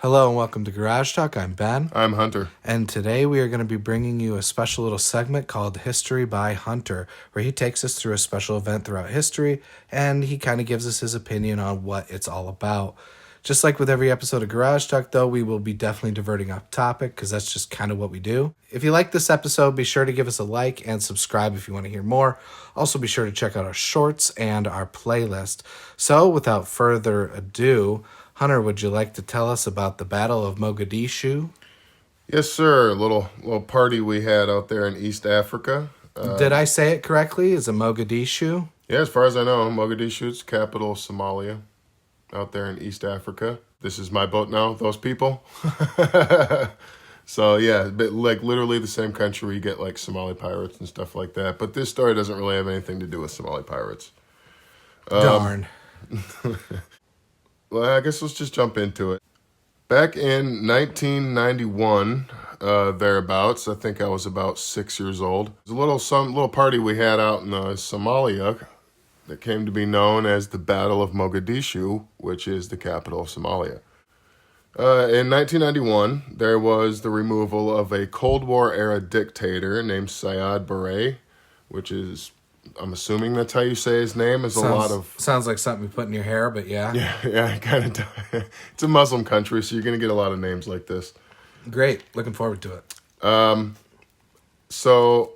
Hello and welcome to Garage Talk. I'm Ben. I'm Hunter. And today we are going to be bringing you a special little segment called History by Hunter, where he takes us through a special event throughout history and he kind of gives us his opinion on what it's all about. Just like with every episode of Garage Talk, though, we will be definitely diverting off topic because that's just kind of what we do. If you like this episode, be sure to give us a like and subscribe if you want to hear more. Also, be sure to check out our shorts and our playlist. So, without further ado, Hunter, would you like to tell us about the Battle of Mogadishu? Yes, sir. A little party we had out there in East Africa. Did I say it correctly? Is it Mogadishu? Yeah, as far as I know, Mogadishu is capital of Somalia, out there in East Africa. This is my boat now, those people. So, yeah, but like literally the same country where you get like Somali pirates and stuff like that. But this story doesn't really have anything to do with Somali pirates. Darn. Well, I guess let's just jump into it. Back in 1991, thereabouts, I think I was about 6 years old. There was a little party we had out in Somalia that came to be known as the Battle of Mogadishu, which is the capital of Somalia. In 1991, there was the removal of a Cold War-era dictator named Siad Barre, which is, I'm assuming that's how you say his name. Sounds like something you put in your hair, but yeah. Yeah, kind of. It's a Muslim country, so you're going to get a lot of names like this. Great. Looking forward to it. So,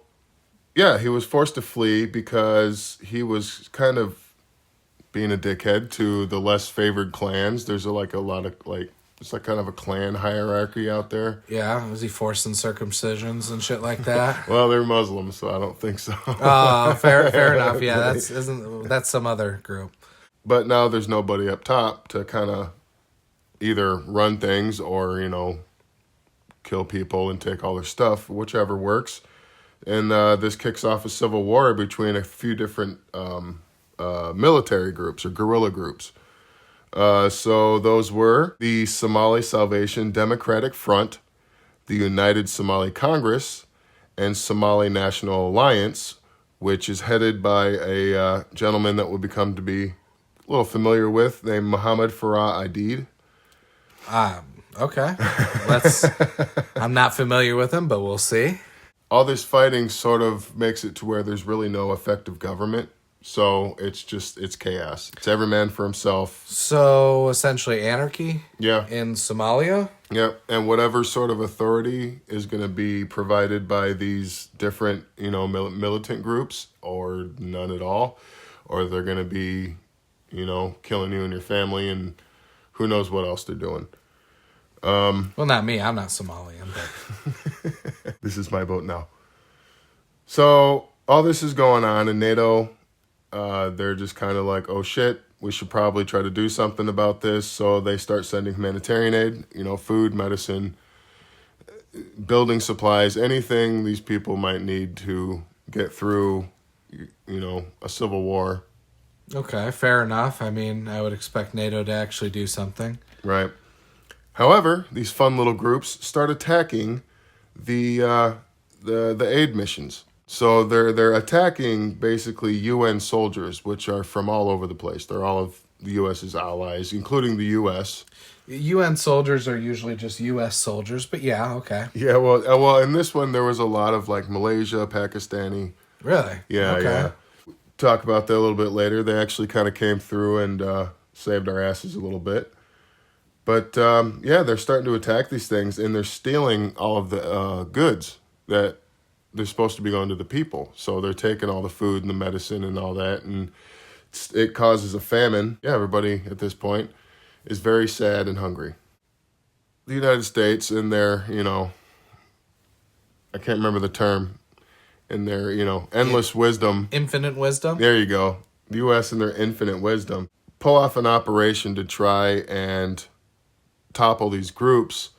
yeah, he was forced to flee because he was kind of being a dickhead to the less favored clans. There's it's like kind of a clan hierarchy out there. Yeah, was he forcing circumcisions and shit like that? Well, they're Muslims, so I don't think so. Oh, fair enough. Yeah, that's some other group. But now there's nobody up top to kind of either run things or, kill people and take all their stuff, whichever works. And this kicks off a civil war between a few different military groups or guerrilla groups. So those were the Somali Salvation Democratic Front, the United Somali Congress, and Somali National Alliance, which is headed by a gentleman that we'll become to be a little familiar with, named Mohammed Farah Aidid. Okay. I'm not familiar with him, but we'll see. All this fighting sort of makes it to where there's really no effective government. So it's chaos. It's every man for himself. So essentially anarchy? Yeah. In Somalia? Yep. And whatever sort of authority is going to be provided by these different, militant groups, or none at all, or they're going to be, killing you and your family and who knows what else they're doing. Well, not me. I'm not Somalian, but this is my boat now. So all this is going on, and NATO, they're just kind of like, oh shit, we should probably try to do something about this. So they start sending humanitarian aid, food, medicine, building supplies, anything these people might need to get through, a civil war. Okay, fair enough. I mean, I would expect NATO to actually do something. Right. However, these fun little groups start attacking the aid missions. So they're attacking basically UN soldiers, which are from all over the place. They're all of the U.S.'s allies, including the U.S. UN soldiers are usually just U.S. soldiers, but yeah, okay. Yeah, well, in this one there was a lot of like Malaysia, Pakistani. Really? Yeah, okay. Yeah. Talk about that a little bit later. They actually kind of came through and saved our asses a little bit. But they're starting to attack these things, and they're stealing all of the goods that they're supposed to be going to the people. So they're taking all the food and the medicine and all that, and it causes a famine. Yeah, everybody at this point is very sad and hungry. The United States, in their, I can't remember the term, in their, endless wisdom. Infinite wisdom? There you go. The U.S. in their infinite wisdom pull off an operation to try and topple these groups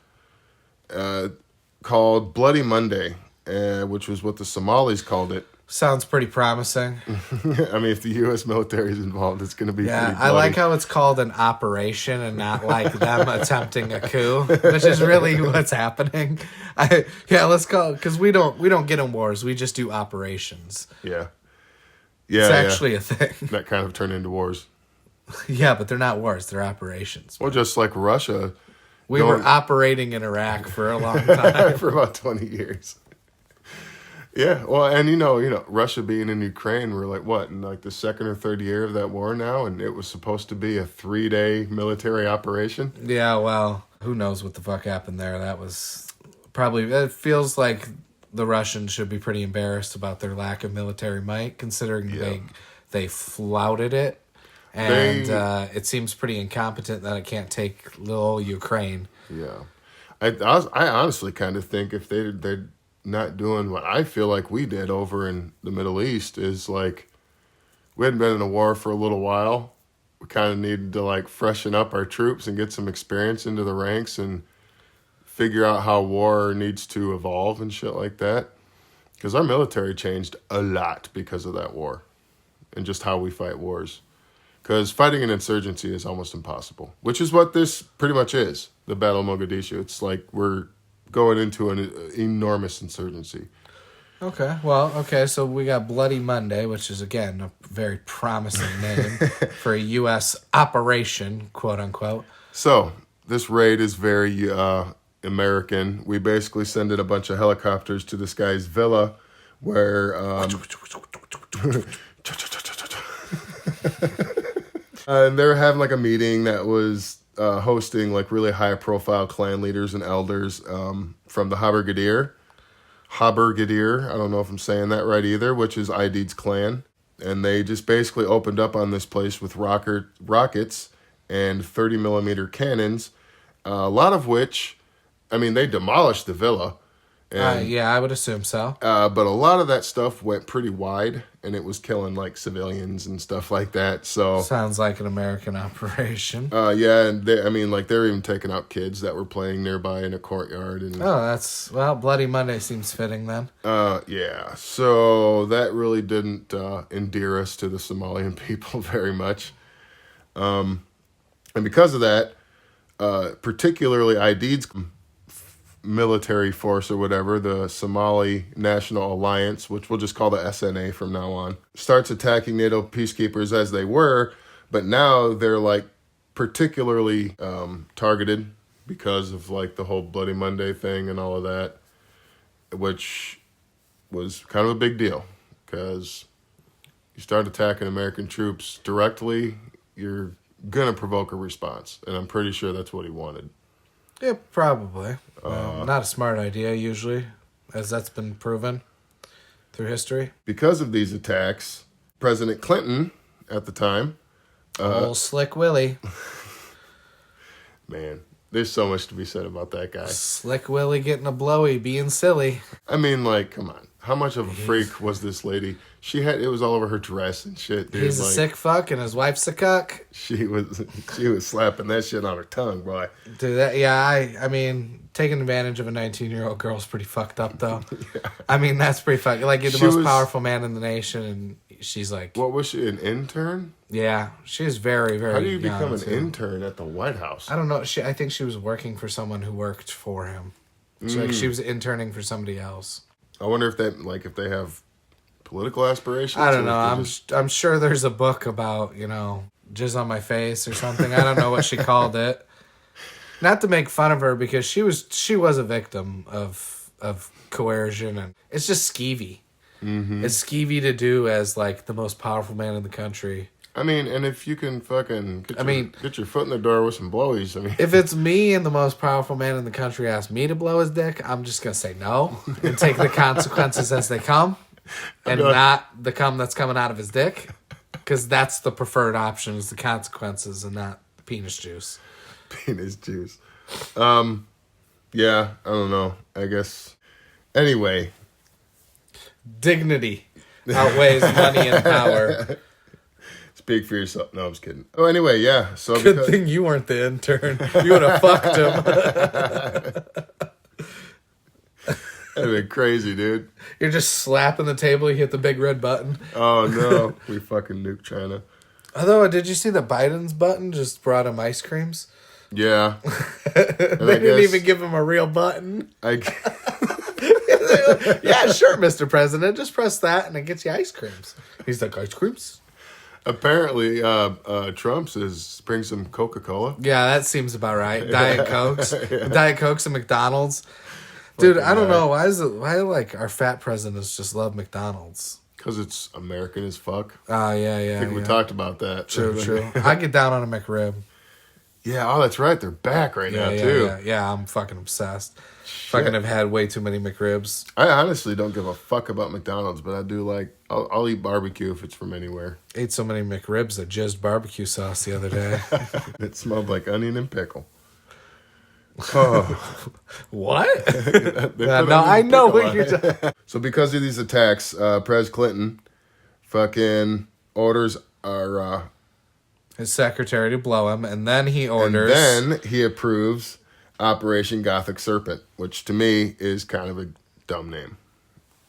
called Bloody Monday. Which was what the Somalis called it. Sounds pretty promising. I mean, if the U.S. military is involved, it's going to be pretty bloody. I like how it's called an operation and not like them attempting a coup, which is really what's happening. Let's call it, because we don't get in wars. We just do operations. Yeah. It's actually a thing. That kind of turned into wars. Yeah, but they're not wars. They're operations. Well, just like Russia We were operating in Iraq for a long time. for about 20 years. Yeah, well, and you know, Russia being in Ukraine, we're like, what, in like the second or third year of that war now, and it was supposed to be a 3-day military operation. Yeah, well, who knows what the fuck happened there? That was probably, it feels like the Russians should be pretty embarrassed about their lack of military might, considering they flouted it. And it seems pretty incompetent that it can't take little Ukraine. Yeah. I honestly kind of think if they're not doing what I feel like we did over in the Middle East, is like, we hadn't been in a war for a little while. We kind of needed to like freshen up our troops and get some experience into the ranks and figure out how war needs to evolve and shit like that. Because our military changed a lot because of that war and just how we fight wars. Because fighting an insurgency is almost impossible, which is what this pretty much is, the Battle of Mogadishu. It's like we're going into an enormous insurgency. Okay, so we got Bloody Monday, which is, again, a very promising name for a U.S. operation, quote-unquote. So, this raid is very American. We basically send in a bunch of helicopters to this guy's villa where... and they're having like a meeting that was hosting like really high profile clan leaders and elders from the Haber-Gadir. I don't know if I'm saying that right either, which is Aidid's clan. And they just basically opened up on this place with rockets and 30 millimeter cannons, a lot of which, I mean, they demolished the villa. And, yeah, I would assume so. but a lot of that stuff went pretty wide, and it was killing like civilians and stuff like that. So sounds like an American operation. Yeah, and they were even taking out kids that were playing nearby in a courtyard. And Bloody Monday seems fitting then. Yeah. So that really didn't endear us to the Somalian people very much, and because of that, particularly Aidid's military force or whatever, the Somali National Alliance, which we'll just call the SNA from now on, starts attacking NATO peacekeepers as they were, but now they're like particularly targeted because of like the whole Bloody Monday thing and all of that, which was kind of a big deal because you start attacking American troops directly, you're gonna provoke a response, and I'm pretty sure that's what he wanted. Yeah, probably. Not a smart idea, usually, as that's been proven through history. Because of these attacks, President Clinton, at the time... Old Slick Willie. Man, there's so much to be said about that guy. Slick Willie getting a blowy, being silly. I mean, like, come on. How much of a freak was this lady? It was all over her dress and shit, dude. He's a sick fuck and his wife's a cuck. She was slapping that shit on her tongue, boy. Dude, I mean, taking advantage of a 19-year-old girl's pretty fucked up, though. Yeah. I mean, that's pretty fucked. Like, you're the most powerful man in the nation, and she's like... What was she, an intern? Yeah, she's very, very How do you become an too. Intern at the White House? I don't know. I think she was working for someone who worked for him. So, like, she was interning for somebody else. I wonder if they have political aspirations. I don't know. I'm sure there's a book about, jizz on my face or something. I don't know what she called it. Not to make fun of her, because she was a victim of coercion, and it's just skeevy. Mm-hmm. It's skeevy to do as like the most powerful man in the country. I mean, and if you can fucking get your foot in the door with some blowies, I mean... If it's me and the most powerful man in the country asks me to blow his dick, I'm just going to say no and take the consequences as they come and not the cum that's coming out of his dick, because that's the preferred option, is the consequences and not penis juice. Penis juice. Yeah, I don't know. I guess... Anyway. Dignity outweighs money and power. Speak for yourself. No, I'm just kidding. Oh, anyway, yeah. So Good thing you weren't the intern. You would have fucked him. That'd been crazy, dude. You're just slapping the table. You hit the big red button. Oh no, we fucking nuked China. Although, did you see the Biden's button just brought him ice creams? Yeah. They didn't even give him a real button. Yeah, sure, Mr. President. Just press that and it gets you ice creams. He's like, ice creams? Apparently, Trump says bring some Coca-Cola. Yeah, that seems about right. Diet Cokes. Diet Cokes and McDonald's. Dude, I don't know. Why like our fat presidents just love McDonald's? Because it's American as fuck. Oh, yeah. I think we talked about that. True. I get down on a McRib. Yeah, oh, that's right. They're back right now, too. Yeah, I'm fucking obsessed. Fucking have had way too many McRibs. I honestly don't give a fuck about McDonald's, but I do like, I'll eat barbecue if it's from anywhere. Ate so many McRibs that jizzed barbecue sauce the other day. It smelled like onion and pickle. Oh. What? No, I know what you're talking. So because of these attacks, Pres Clinton fucking orders our... his secretary to blow him, and then he orders... And then he approves Operation Gothic Serpent, which to me is kind of a dumb name,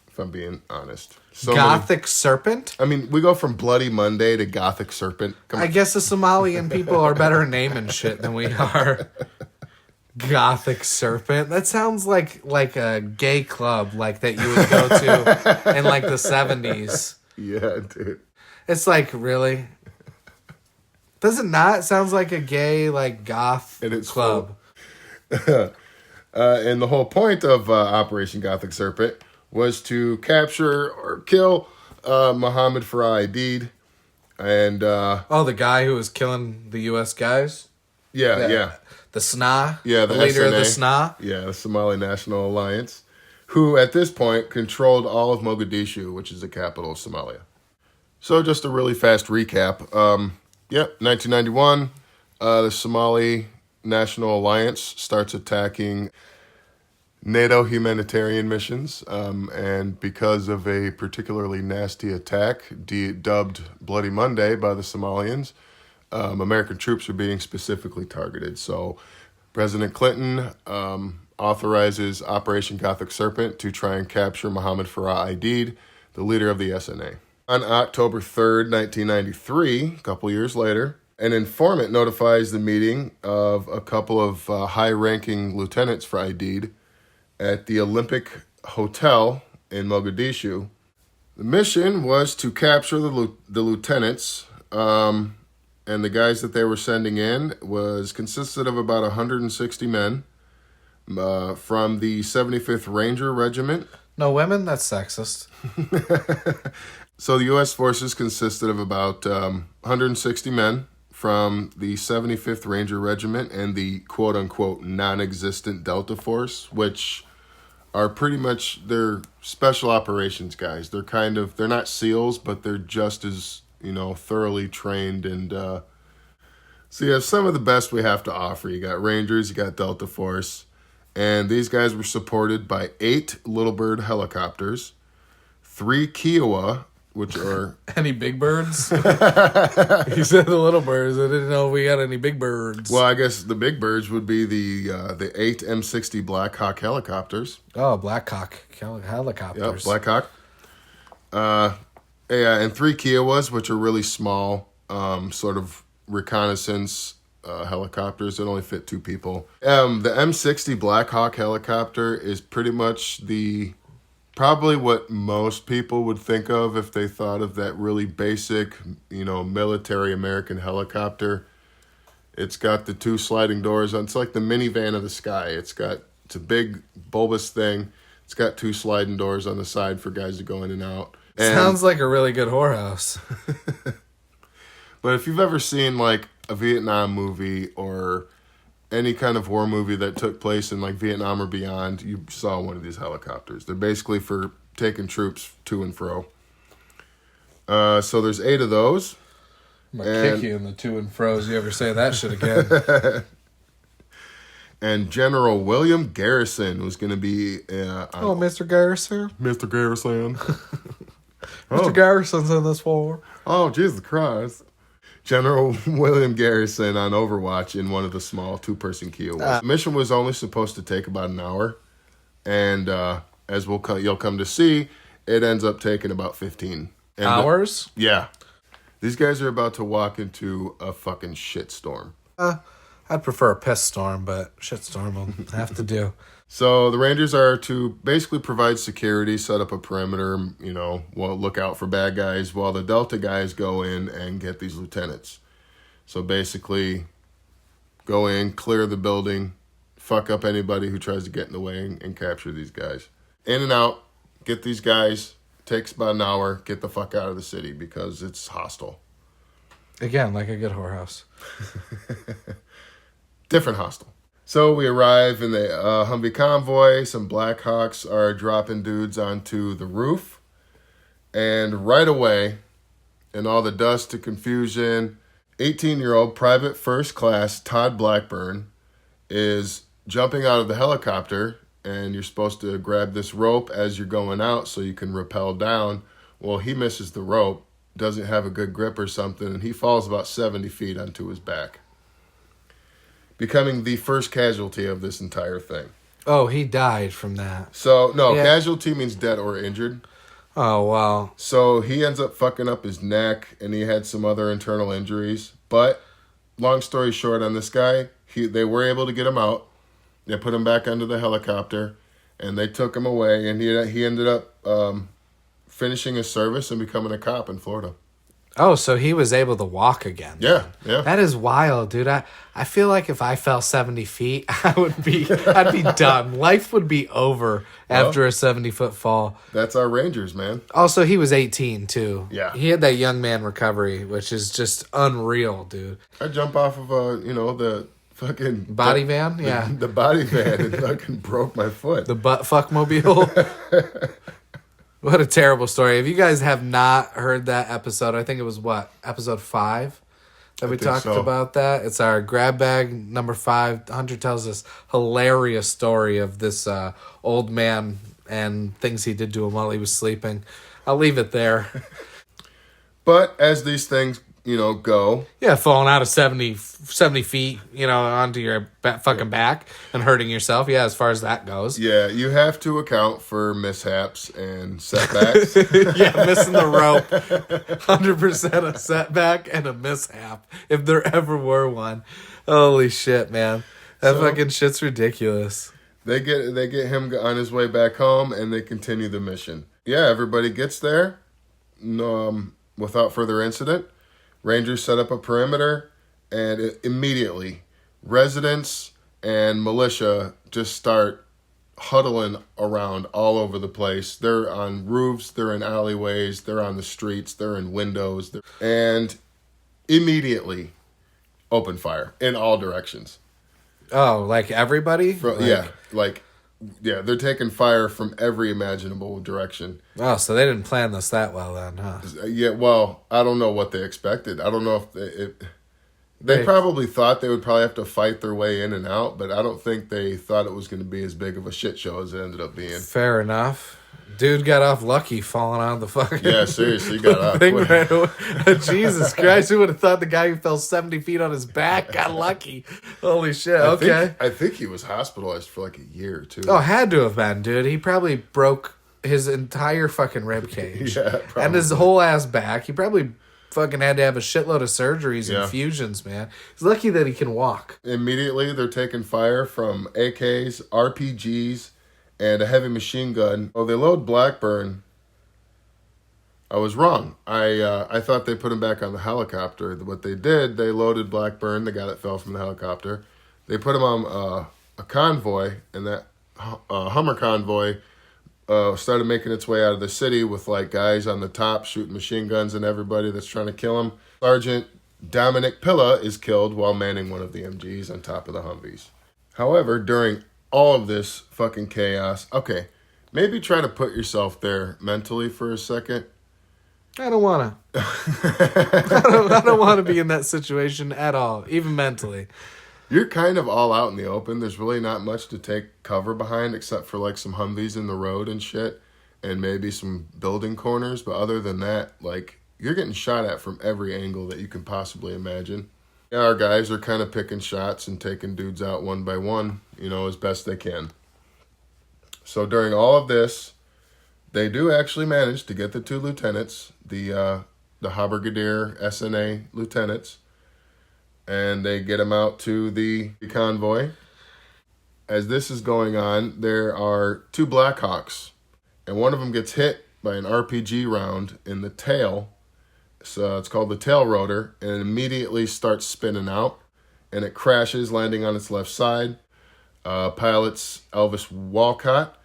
if I'm being honest. Gothic Serpent? I mean, we go from Bloody Monday to Gothic Serpent. I guess the Somalian people are better naming shit than we are. Gothic Serpent? That sounds like a gay club like that you would go to in like the 70s. Yeah, dude. It's like, really? Does it not? It sounds like a gay, like, goth club. And the whole point of Operation Gothic Serpent was to capture or kill Mohammed Farah Aidid. And the guy who was killing the U.S. guys? Yeah. The SNA? Yeah, the leader of the SNA. SNA? Yeah, the Somali National Alliance, who at this point controlled all of Mogadishu, which is the capital of Somalia. So just a really fast recap. 1991, the Somali National Alliance starts attacking NATO humanitarian missions, and because of a particularly nasty attack dubbed Bloody Monday by the Somalians, American troops are being specifically targeted. So President Clinton authorizes Operation Gothic Serpent to try and capture Mohammed Farah Aidid, the leader of the SNA. On October 3rd, 1993, a couple years later, an informant notifies the meeting of a couple of high-ranking lieutenants for Aidid at the Olympic Hotel in Mogadishu. The mission was to capture the lieutenants, and the guys that they were sending in consisted of about 160 men from the 75th Ranger Regiment. No women? That's sexist. So the U.S. forces consisted of about 160 men from the 75th Ranger Regiment and the quote-unquote non-existent Delta Force, which are pretty much, they're special operations guys. They're not SEALs, but they're just as, thoroughly trained. And so you have some of the best we have to offer. You got Rangers, you got Delta Force, and these guys were supported by 8 Little Bird helicopters, 3 Kiowa, which are... Any big birds? He said the little birds. I didn't know if we got any big birds. Well, I guess the big birds would be the 8 M60 Black Hawk helicopters. Oh, Black Hawk helicopters. Yep, Black Hawk. And 3 Kiowas, which are really small, sort of reconnaissance helicopters that only fit 2 people. The M60 Black Hawk helicopter is pretty much probably what most people would think of if they thought of that really basic, military American helicopter. It's got the 2 sliding doors on. It's like the minivan of the sky. It's a big bulbous thing. It's got 2 sliding doors on the side for guys to go in and out. Sounds like a really good whorehouse. But if you've ever seen like a Vietnam movie or any kind of war movie that took place in like Vietnam or beyond, you saw one of these helicopters. They're basically for taking troops to and fro. So there's 8 of those. I'm going to kick you in the to and fro's. You ever say that shit again. And General William Garrison was going to be... Mr. Garrison. Mr. Garrison. Mr. Garrison's in this war. Oh, Jesus Christ. General William Garrison on Overwatch in one of the small 2-person Kiowas. The mission was only supposed to take about an hour. And as you'll come to see, it ends up taking about 15. Hours? Yeah. These guys are about to walk into a fucking shitstorm. I I'd prefer a piss storm, but shitstorm will have to do. So the Rangers are to basically provide security, set up a perimeter, look out for bad guys, while the Delta guys go in and get these lieutenants. So basically, go in, clear the building, fuck up anybody who tries to get in the way, and capture these guys. In and out, get these guys, takes about an hour, get the fuck out of the city because it's hostile. Again, like a good whorehouse. Different hostile. So we arrive in the Humvee convoy. Some Blackhawks are dropping dudes onto the roof. And right away, in all the dust and confusion, 18-year-old Private First Class Todd Blackburn is jumping out of the helicopter. And you're supposed to grab this rope as you're going out so you can rappel down. Well, he misses the rope, doesn't have a good grip or something, and he falls about 70 feet onto his back, becoming the first casualty of this entire thing. Oh, he died from that. So, no, casualty means dead or injured. Oh, wow. So he ends up fucking up his neck, and he had some other internal injuries. But, long story short on this guy, they were able to get him out. They put him back under the helicopter, and they took him away, and he ended up finishing his service and becoming a cop in Florida. Oh, so he was able to walk again. Yeah. That is wild, dude. I feel like if I fell 70 feet, I'd be done. Life would be over after a 70-foot fall. That's our Rangers, man. Also, he was 18, too. Yeah. He had that young man recovery, which is just unreal, dude. I jump off of, the fucking... Body van? Yeah. The body van and fucking broke my foot. The butt fuck mobile. What a terrible story. If you guys have not heard that episode, I think it was episode 5 that we talked about that. It's our grab bag number 5. Hunter tells this hilarious story of this old man and things he did to him while he was sleeping. I'll leave it there. But as these things, go. Yeah, falling out of 70 feet, onto your fucking back and hurting yourself. Yeah, as far as that goes. Yeah, you have to account for mishaps and setbacks. Yeah, missing the rope. 100% a setback and a mishap, if there ever were one. Holy shit, man. That fucking shit's ridiculous. They get him on his way back home, and they continue the mission. Yeah, everybody gets there without further incident. Rangers set up a perimeter, and immediately residents and militia just start huddling around all over the place. They're on roofs, they're in alleyways, they're on the streets, they're in windows, and immediately open fire in all directions. Oh, like everybody? Yeah, they're taking fire from every imaginable direction. Oh, so they didn't plan this that well then, huh? Yeah, well, I don't know what they expected. I don't know if they probably thought they would probably have to fight their way in and out, but I don't think they thought it was going to be as big of a shit show as it ended up being. Fair enough. Dude got off lucky falling out of the fucking... Yeah, seriously, he got off. Thing right away. Jesus Christ, who would have thought the guy who fell 70 feet on his back got lucky? Holy shit, okay. I think he was hospitalized for like a year or two. Oh, had to have been, dude. He probably broke his entire fucking rib cage. Yeah, probably. And his whole ass back. He probably fucking had to have a shitload of surgeries and fusions, man. He's lucky that he can walk. Immediately, they're taking fire from AKs, RPGs, and a heavy machine gun. Oh, they load Blackburn. I was wrong. I thought they put him back on the helicopter. What they did, they loaded Blackburn, the guy that fell from the helicopter. They put him on a convoy, and that Hummer convoy started making its way out of the city with like guys on the top shooting machine guns and everybody that's trying to kill him. Sergeant Dominic Pilla is killed while manning one of the MGs on top of the Humvees. However, during all of this fucking chaos, okay, maybe try to put yourself there mentally for a second. I don't want to. I don't want to be in that situation at all, even mentally. You're kind of all out in the open. There's really not much to take cover behind except for like some Humvees in the road and shit and maybe some building corners. But other than that, like, you're getting shot at from every angle that you can possibly imagine. Yeah, our guys are kind of picking shots and taking dudes out one by one, as best they can. So during all of this, they do actually manage to get the 2 lieutenants, the Habergadier SNA lieutenants, and they get him out to the convoy. As this is going on, there are two Blackhawks, and one of them gets hit by an RPG round in the tail. So it's called the tail rotor, and it immediately starts spinning out, and it crashes, landing on its left side. Pilots Elvis Walcott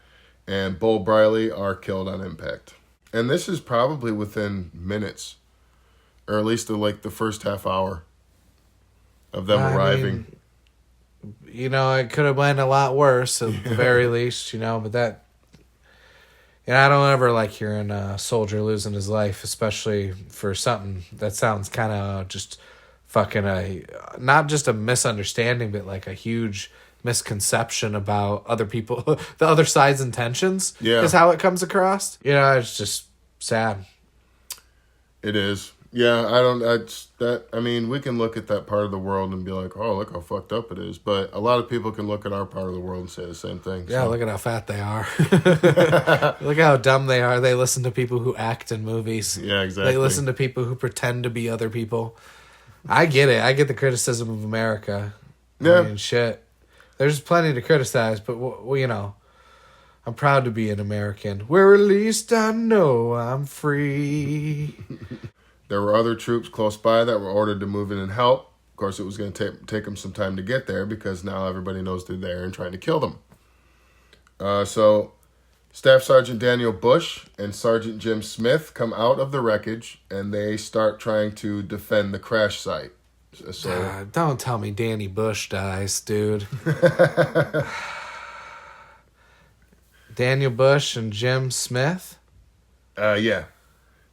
and Bull Briley are killed on impact. And this is probably within minutes, or at least the first half hour of them arriving. It could have been a lot worse at the very least, but that... I don't ever like hearing a soldier losing his life, especially for something that sounds kind of just fucking not just a misunderstanding, but like a huge misconception about other people, the other side's intentions is how it comes across. It's just sad. It is. Yeah, we can look at that part of the world and be like, oh, look how fucked up it is. But a lot of people can look at our part of the world and say the same thing. Yeah, look at how fat they are. Look how dumb they are. They listen to people who act in movies. Yeah, exactly. They listen to people who pretend to be other people. I get it. I get the criticism of America. Yeah. Shit. There's plenty to criticize, but, I'm proud to be an American. Where at least I know I'm free. There were other troops close by that were ordered to move in and help. Of course, it was going to take them some time to get there because now everybody knows they're there and trying to kill them. So Staff Sergeant Daniel Bush and Sergeant Jim Smith come out of the wreckage and they start trying to defend the crash site. So don't tell me Danny Bush dies, dude. Daniel Bush and Jim Smith? Yeah.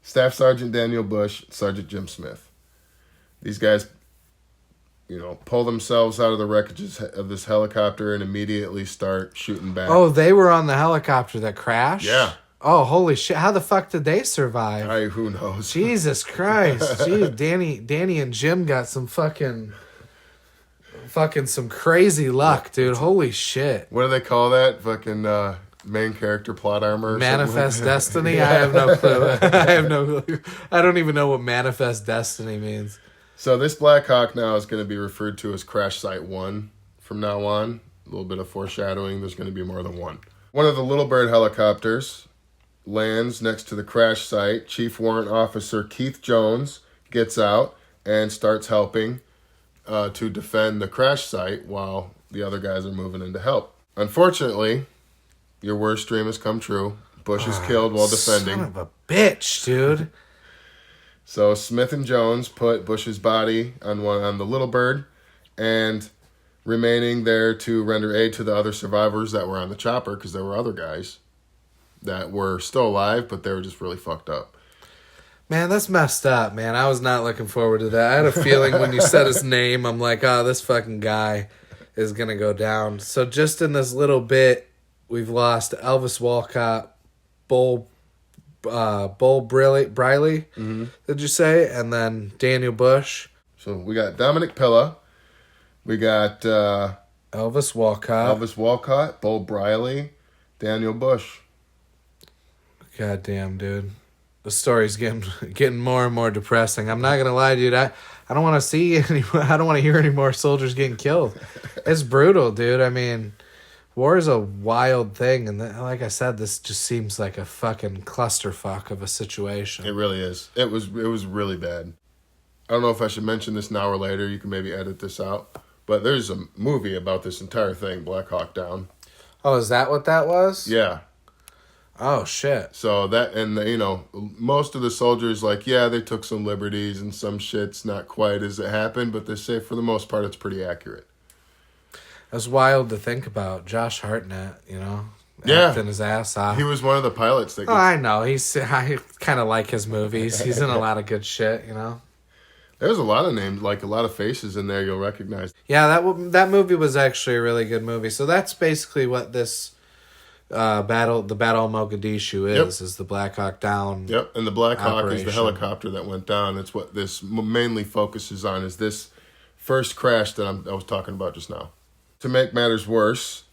Staff Sergeant Daniel Bush, Sergeant Jim Smith. These guys, pull themselves out of the wreckage of this helicopter and immediately start shooting back. Oh, they were on the helicopter that crashed? Yeah. Oh, holy shit. How the fuck did they survive? Who knows? Jesus Christ. Jeez, Danny and Jim got some fucking some crazy luck, dude. Holy shit. What do they call that? Fucking main character plot armor or Manifest something like Destiny? Yeah. I have no clue. I have no clue. I don't even know what Manifest Destiny means. So this Black Hawk now is going to be referred to as Crash Site 1 from now on. A little bit of foreshadowing. There's going to be more than one. One of the Little Bird helicopters lands next to the crash site. Chief Warrant Officer Keith Jones gets out and starts helping to defend the crash site while the other guys are moving in to help. Unfortunately, your worst dream has come true. Bush is killed while defending. Son of a bitch, dude. So Smith and Jones put Bush's body on the Little Bird and remaining there to render aid to the other survivors that were on the chopper because there were other guys that were still alive, but they were just really fucked up. Man, that's messed up, man. I was not looking forward to that. I had a feeling when you said his name, I'm like, oh, this fucking guy is going to go down. So just in this little bit, we've lost Elvis Walcott, Bull Briley, did you say? And then Daniel Bush. So we got Dominic Pilla. We got Elvis Walcott, Bull Briley, Daniel Bush. God damn, dude. The story's getting more and more depressing. I'm not gonna lie, dude. I don't want to see I don't want to hear any more soldiers getting killed. It's brutal, dude. I mean, war is a wild thing, and like I said, this just seems like a fucking clusterfuck of a situation. It really is. It was really bad. I don't know if I should mention this now or later. You can maybe edit this out. But there's a movie about this entire thing, Black Hawk Down. Oh, is that what that was? Yeah. Oh, shit. So that, and most of the soldiers, they took some liberties and some shit's not quite as it happened, but they say for the most part it's pretty accurate. That's wild to think about. Josh Hartnett, acting his ass off. He was one of the pilots that I know. I kind of like his movies. He's in a lot of good shit, There's a lot of names, a lot of faces in there you'll recognize. Yeah, that movie was actually a really good movie. So that's basically what this the Battle of Mogadishu is the Black Hawk Down. Yep, and the Black Hawk operation. is the helicopter that went down. That's what this mainly focuses on, is this first crash that I was talking about just now. To make matters worse,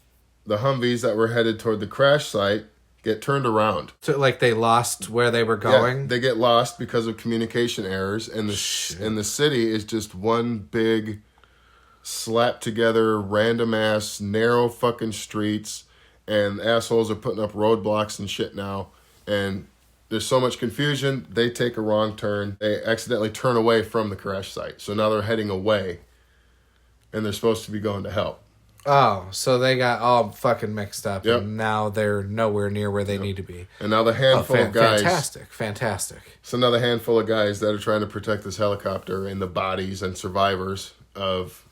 the Humvees that were headed toward the crash site get turned around. So, they lost where they were going? Yeah, they get lost because of communication errors, and the city is just one big slapped together, random ass, narrow fucking streets, and assholes are putting up roadblocks and shit now. And there's so much confusion, they take a wrong turn. They accidentally turn away from the crash site. So now they're heading away, and they're supposed to be going to help. Oh, so they got all fucking mixed up, Yep. and now they're nowhere near where they need to be. And now the handful of guys... Fantastic. So now the handful of guys that are trying to protect this helicopter and the bodies and survivors of,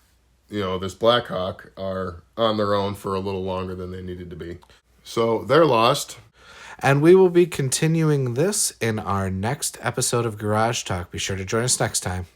this Black Hawk are on their own for a little longer than they needed to be. So they're lost. And we will be continuing this in our next episode of Garage Talk. Be sure to join us next time.